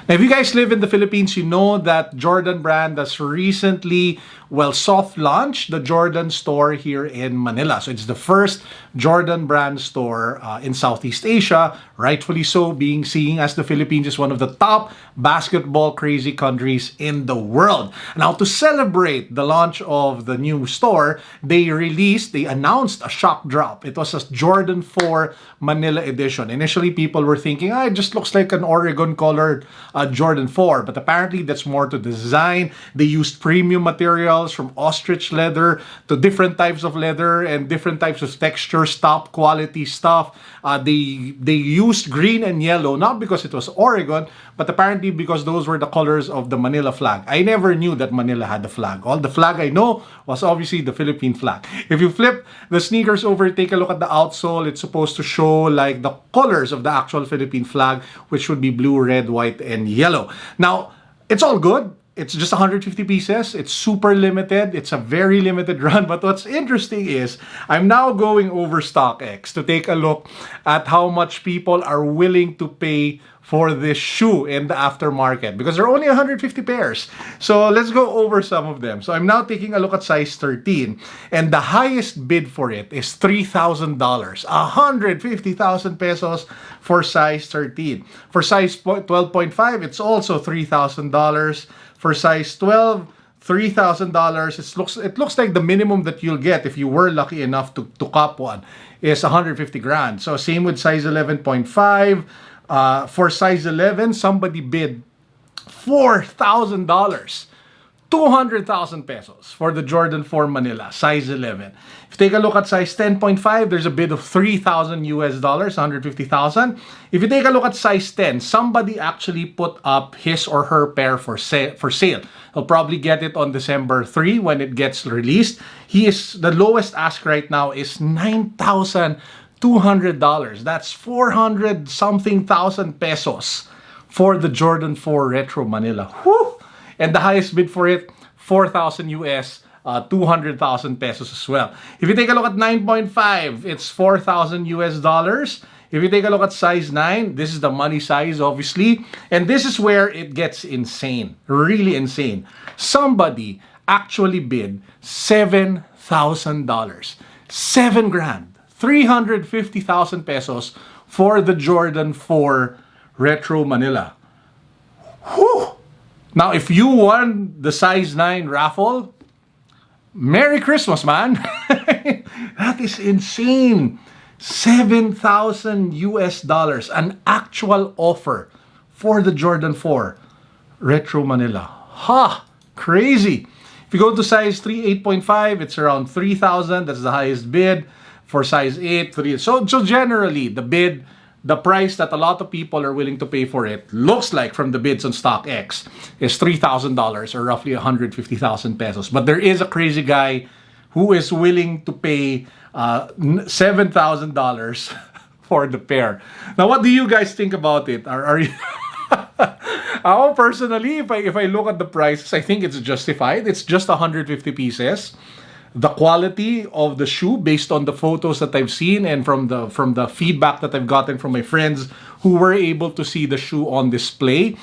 Now, if you guys live in the Philippines, you know that Jordan brand has recently, soft launched the Jordan store here in Manila. So it's the first Jordan brand store in Southeast Asia, rightfully so, being seen as the Philippines is one of the top basketball crazy countries in the world. Now, to celebrate the launch of the new store, they announced a shock drop. It was a Jordan 4 Manila edition. Initially, people were thinking, it just looks like an Oregon colored Jordan 4, but apparently that's more to design. They used premium materials from ostrich leather to different types of leather and different types of textures, top quality stuff. They used green and yellow, not because it was Oregon, but apparently because those were the colors of the Manila flag. I never knew that Manila had a flag. All the flag I know was obviously the Philippine flag. If you flip the sneakers over, take a look at the outsole, it's supposed to show like the colors of the actual Philippine flag, which would be blue, red, white, and yellow. Now, it's all good. It's just 150 pieces. It's super limited. It's a very limited run. But what's interesting is I'm now going over StockX to take a look at how much people are willing to pay for this shoe in the aftermarket because there are only 150 pairs. So let's go over some of them. So I'm now taking a look at size 13 and the highest bid for it is $3,000. 150,000 pesos for size 13. For size 12.5, it's also $3,000. For size 12, $3,000. It looks like the minimum that you'll get if you were lucky enough to cop one is 150 grand. So same with size 11.5. For size 11, somebody bid $4,000. 200,000 pesos for the Jordan 4 Manila, size 11. If you take a look at size 10.5, there's a bid of $3,000 US, 150,000. If you take a look at size 10, somebody actually put up his or her pair for sale. He'll probably get it on December 3 when it gets released. The lowest ask right now is $9,200. That's 400 something thousand pesos for the Jordan 4 Retro Manila. Whew! And the highest bid for it, 4,000 US, 200,000 pesos as well. If you take a look at 9.5, it's 4,000 US dollars. If you take a look at size 9, this is the money size, obviously. And this is where it gets insane, really insane. Somebody actually bid $7,000. 7 grand, 350,000 pesos for the Jordan 4 Retro Manila. Whew! Now, if you won the size 9 raffle, Merry Christmas, man. That is insane. 7,000 US dollars, an actual offer for the Jordan 4 Retro Manila. Crazy. If you go to size 3, 8.5, it's around 3,000. That's the highest bid. For size 8, 3. So generally, the price that a lot of people are willing to pay for it, looks like from the bids on StockX, is $3,000 or roughly 150,000 pesos. But there is a crazy guy who is willing to pay $7,000 for the pair. Now, what do you guys think about it? Are you... Personally, if I look at the prices, I think it's justified. It's just 150 pieces. The quality of the shoe, based on the photos that I've seen and from the feedback that I've gotten from my friends who were able to see the shoe on display,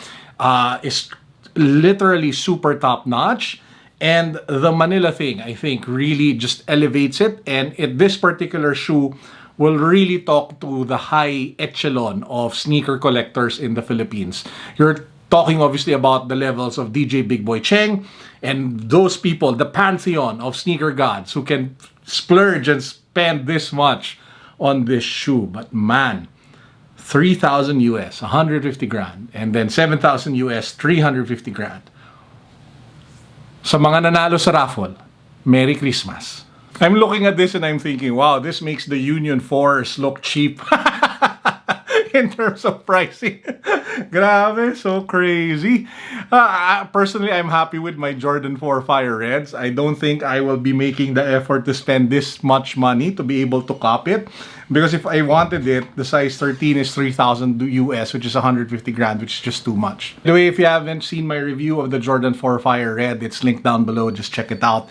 is literally super top notch. And the Manila thing, I think, really just elevates it. And this particular shoe will really talk to the high echelon of sneaker collectors in the Philippines. You're talking obviously about the levels of DJ Big Boy Cheng and those people, the pantheon of sneaker gods who can splurge and spend this much on this shoe. But man, 3,000 US, 150 grand, and then 7,000 US, 350 grand. Sa mga nanalo sa raffle, Merry Christmas. I'm looking at this and I'm thinking, wow, this makes the Union 4s look cheap. In terms of pricing. Grabe, so crazy. Personally, I'm happy with my Jordan 4 Fire Reds. I don't think I will be making the effort to spend this much money to be able to cop it. Because if I wanted it, the size 13 is 3,000 US, which is 150 grand, which is just too much. By the way, if you haven't seen my review of the Jordan 4 Fire Red, it's linked down below. Just check it out.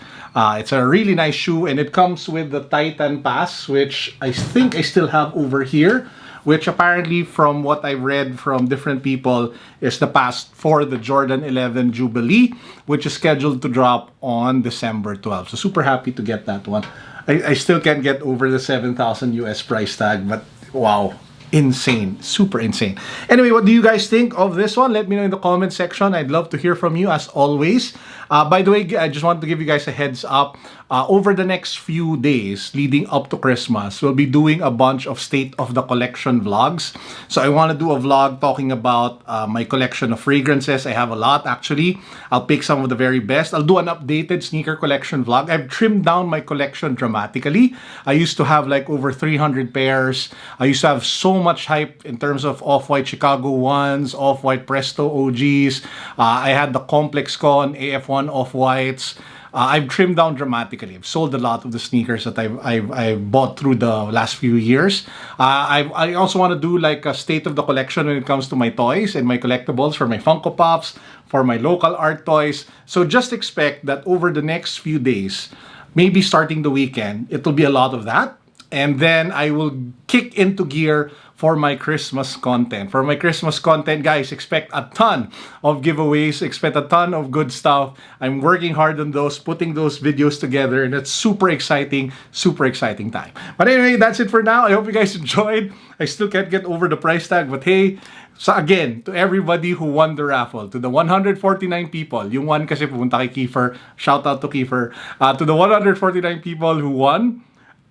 It's a really nice shoe, and it comes with the Titan Pass, which I think I still have over here, which apparently from what I've read from different people is the past for the Jordan 11 Jubilee, which is scheduled to drop on December 12th. So super happy to get that one. I still can't get over the 7,000 US price tag, but wow. Insane, super insane. Anyway, what do you guys think of this one? Let me know in the comment section. I'd love to hear from you as always. By the way, I just want to give you guys a heads up. Over the next few days leading up to Christmas, we'll be doing a bunch of state of the collection vlogs. So I want to do a vlog talking about my collection of fragrances. I have a lot actually. I'll pick some of the very best. I'll do an updated sneaker collection vlog. I've trimmed down my collection dramatically. I used to have like over 300 pairs. I used to have so much hype in terms of Off-White Chicago 1s, Off-White Presto OGs. I had the Complex Con, AF1 Off-Whites. I've trimmed down dramatically. I've sold a lot of the sneakers that I've bought through the last few years. I also want to do like a state of the collection when it comes to my toys and my collectibles for my Funko Pops, for my local art toys. So just expect that over the next few days, maybe starting the weekend, it'll be a lot of that. And then I will kick into gear for my Christmas content. For my Christmas content, guys, expect a ton of giveaways, expect a ton of good stuff. I'm working hard on those, putting those videos together, and it's super exciting time. But anyway, that's it for now. I hope you guys enjoyed. I still can't get over the price tag, but hey, so again, to everybody who won the raffle, to the 149 people, yung one kasi pumunta kay Kiefer, shout out to Kiefer, to the 149 people who won,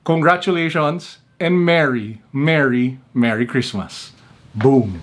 congratulations and Merry Christmas. Boom.